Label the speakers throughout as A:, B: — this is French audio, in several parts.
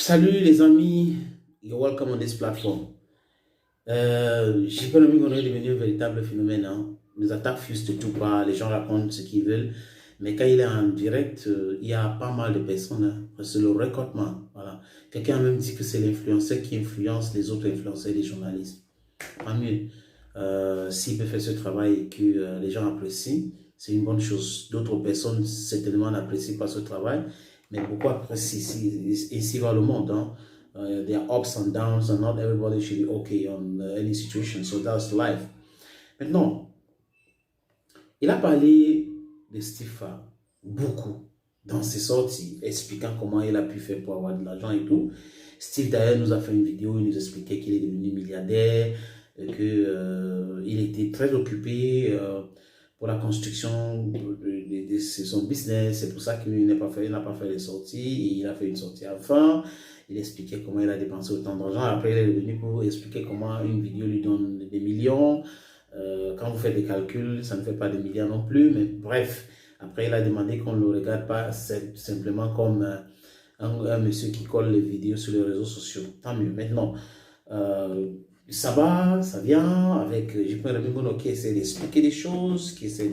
A: Salut les amis, you're welcome on this platform. J'ai pas nommé qu'on est devenu un véritable phénomène. Hein. Les attaques fusent de tout part, les gens racontent ce qu'ils veulent. Mais quand il est en direct, il y a pas mal de personnes. Hein. C'est le recrutement. Voilà. Quelqu'un a même dit que c'est l'influenceur qui influence les autres influenceurs et les journalistes. Tant mieux. S'il peut faire ce travail et que les gens apprécient, c'est une bonne chose. D'autres personnes certainement n'apprécient pas ce travail. Mais beaucoup apprécient ici va le monde. Hein. There are ups and downs and not everybody should be okay on any situation. So that's life. Maintenant, il a parlé de Stifa beaucoup dans ses sorties, expliquant comment il a pu faire pour avoir de l'argent et tout. Steve d'ailleurs nous a fait une vidéo, il nous expliquait qu'il est devenu milliardaire, qu'il était très occupé pour la construction de son business. C'est pour ça qu'il n'a pas fait les sorties. Et il a fait une sortie enfin. Il expliquait comment il a dépensé autant d'argent. Après, il est revenu pour expliquer comment une vidéo lui donne des millions. Quand vous faites des calculs, ça ne fait pas des milliards non plus. Mais bref, après, il a demandé qu'on ne le regarde pas simplement comme un monsieur qui colle les vidéos sur les réseaux sociaux. Tant mieux. Maintenant, ça va, ça vient avec J.P. Remingono qui essaie d'expliquer des choses, qui essaie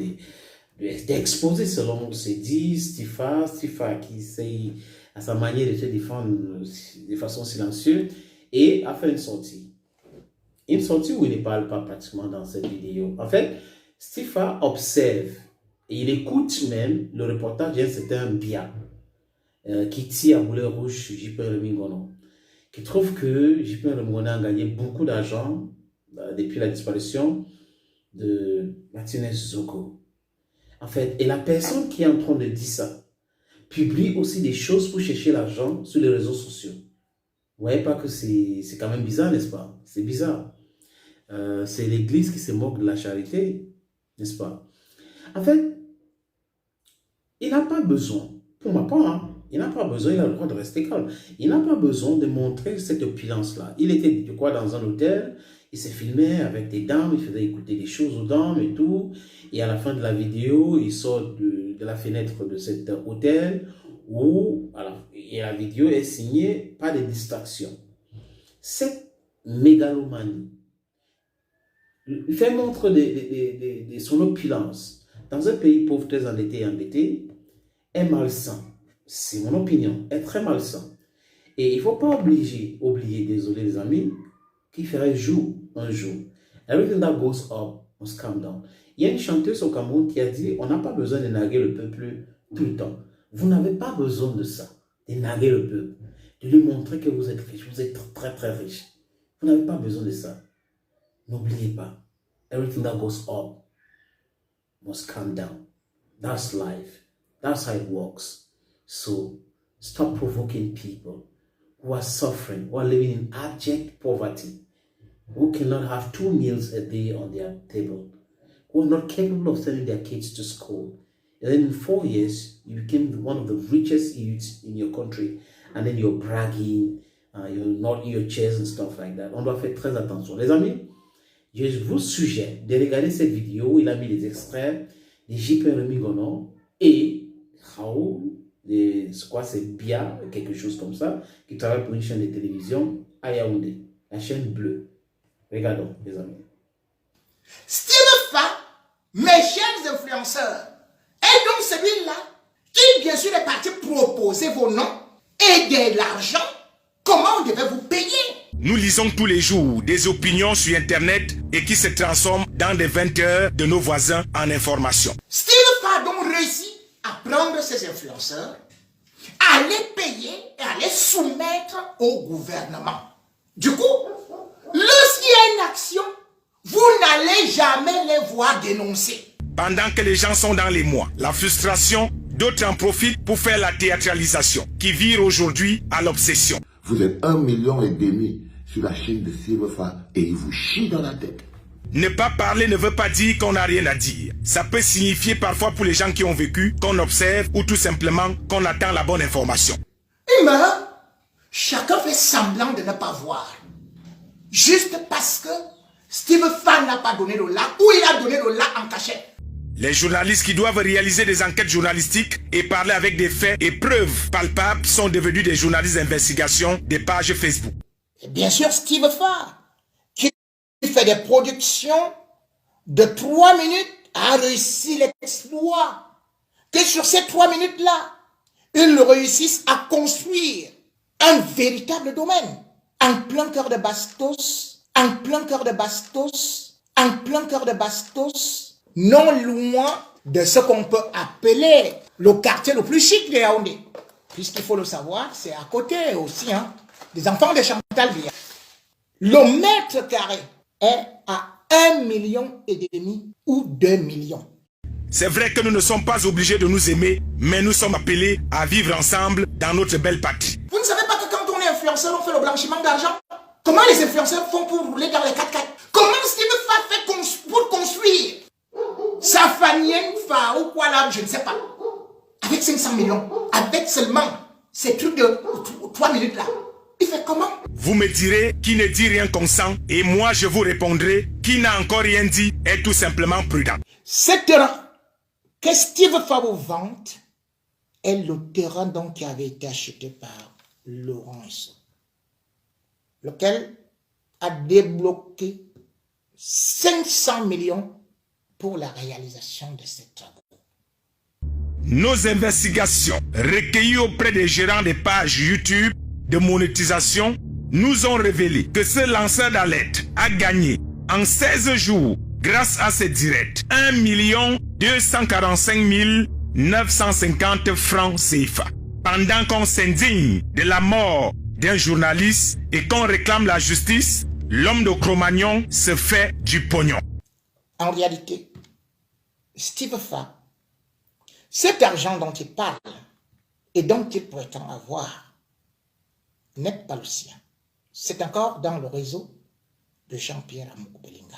A: d'exposer selon ses dits, Stifa qui essaie à sa manière de se défendre de façon silencieuse et a fait une sortie. Une sortie où il ne parle pas pratiquement dans cette vidéo. En fait, Stifa observe et il écoute même le reportage d'un certain Bia qui tire à boulet rouge sur J.P. Remingono, qui trouve que J.P. Remingono a gagné beaucoup d'argent depuis la disparition de Martinez Zoko. En fait, et la personne qui est en train de dire ça publie aussi des choses pour chercher l'argent sur les réseaux sociaux. Vous voyez pas que c'est quand même bizarre, n'est-ce pas? C'est bizarre. C'est l'église qui se moque de la charité, n'est-ce pas? En fait, il n'a pas besoin, pour ma part, hein, il n'a pas besoin, il a le droit de rester calme. Il n'a pas besoin de montrer cette opulence-là. Il était, je crois, dans un hôtel, il s'est filmé avec des dames, il faisait écouter des choses aux dames et tout. Et à la fin de la vidéo, il sort de la fenêtre de cet hôtel où, et la vidéo est signée pas de distraction. Cette mégalomanie, il fait montre de son opulence dans un pays pauvre, très endetté et embêté, est malsain. C'est mon opinion, est très malsain. Et il ne faut pas oublier, désolé les amis, qu'il ferait jour un jour. Everything that goes up must come down. Il y a une chanteuse au Cameroun qui a dit, on n'a pas besoin de narguer le peuple tout le temps. Vous n'avez pas besoin de ça, de narguer le peuple, de lui montrer que vous êtes riche, vous êtes très très riche. Vous n'avez pas besoin de ça. N'oubliez pas, everything that goes up must come down. That's life. That's how it works. So, stop provoking people who are suffering, who are living in abject poverty, who cannot have 2 meals a day on their table, who are not capable of sending their kids to school. And then in 4 years, you became one of the richest youths in your country. And then you're bragging, you're not in your chest and stuff like that. On doit faire très attention. Les amis, je vous suggère de regarder cette vidéo. Il a mis les extraits de J.P. Remingono et Raoul, c'est quoi, c'est Bia, quelque chose comme ça, qui travaille pour une chaîne de télévision à Yaoundé, la chaîne bleue. Regardons, les amis.
B: Stifa, mes chers influenceurs, est donc celui-là qui, bien sûr, est parti proposer vos noms et de l'argent. Comment on devait vous payer?
C: Nous lisons tous les jours des opinions sur Internet et qui se transforment dans des 20 heures de nos voisins en information.
B: Stifa a donc réussi à prendre ses influenceurs, à les payer et à les soumettre au gouvernement. Du coup, lorsqu'il y a une action, vous n'allez jamais les voir dénoncer.
C: Pendant que les gens sont dans les mois, la frustration, d'autres en profitent pour faire la théâtralisation, qui vire aujourd'hui à l'obsession.
D: Vous êtes 1,5 million sur la chaîne de Stifa et il vous chie dans la tête.
C: Ne pas parler ne veut pas dire qu'on n'a rien à dire. Ça peut signifier parfois pour les gens qui ont vécu, qu'on observe ou tout simplement qu'on attend la bonne information.
B: Mais chacun fait semblant de ne pas voir. Juste parce que Stifa n'a pas donné le là ou il a donné le là en cachette.
C: Les journalistes qui doivent réaliser des enquêtes journalistiques et parler avec des faits et preuves palpables sont devenus des journalistes d'investigation des pages Facebook.
B: Et bien sûr, Steve Farr, qui fait des productions de 3 minutes, a réussi l'exploit. Que sur ces 3 minutes-là, ils réussissent à construire un véritable domaine. En plein cœur de Bastos, en plein cœur de Bastos, en plein cœur de Bastos, non loin de ce qu'on peut appeler le quartier le plus chic de Yaoundé. Puisqu'il faut le savoir, c'est à côté aussi, hein, des enfants de Chantal Biya. Le mètre carré est à 1,5 million ou 2 millions.
C: C'est vrai que nous ne sommes pas obligés de nous aimer, mais nous sommes appelés à vivre ensemble dans notre belle patrie.
B: Vous ne savez pas que quand on est influenceur, on fait le blanchiment d'argent? Comment les influenceurs font pour rouler dans les 4x4? Comment Steve Farr fait pour construire sa Fanien Fa ou quoi là, je ne sais pas, avec 500 millions, avec seulement ces trucs de 3 minutes là? Il fait comment?
C: Vous me direz qui ne dit rien consent et moi je vous répondrai qui n'a encore rien dit est tout simplement prudent.
B: Ce terrain que Steve Farr vante est le terrain donc qui avait été acheté par Laurent Esso, lequel a débloqué 500 millions pour la réalisation de ces travaux.
C: Nos investigations recueillies auprès des gérants des pages YouTube de monétisation nous ont révélé que ce lanceur d'alerte a gagné en 16 jours grâce à ses directs 1 245 950 francs CFA. Pendant qu'on s'indigne de la mort d'un journaliste et qu'on réclame la justice, l'homme de Cro-Magnon se fait du pognon.
B: En réalité, Steve Farr, cet argent dont il parle et dont il prétend avoir n'est pas le sien. C'est encore dans le réseau de Jean-Pierre Amoukoubelinga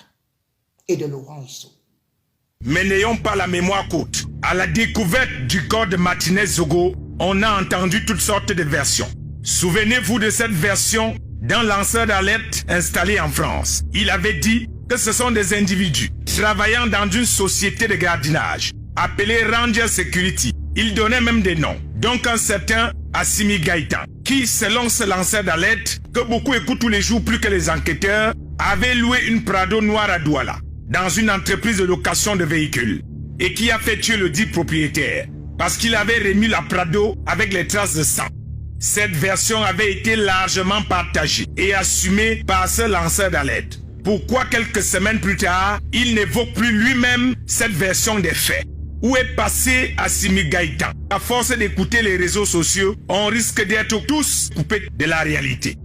B: et de Laurent Esso.
C: Mais n'ayons pas la mémoire courte. À la découverte du corps de Martinez Zogo, on a entendu toutes sortes de versions. Souvenez-vous de cette version d'un lanceur d'alerte installé en France. Il avait dit que ce sont des individus travaillant dans une société de gardiennage appelée Ranger Security. Il donnait même des noms. Donc un certain Assimi Gaïtan, qui selon ce lanceur d'alerte, que beaucoup écoutent tous les jours plus que les enquêteurs, avait loué une Prado noire à Douala, dans une entreprise de location de véhicules, et qui a fait tuer le dit propriétaire, parce qu'il avait remis la Prado avec les traces de sang. Cette version avait été largement partagée et assumée par ce lanceur d'alerte. Pourquoi quelques semaines plus tard, il n'évoque plus lui-même cette version des faits? Où est passé Assimi Gaïtan? À force d'écouter les réseaux sociaux, on risque d'être tous coupés de la réalité.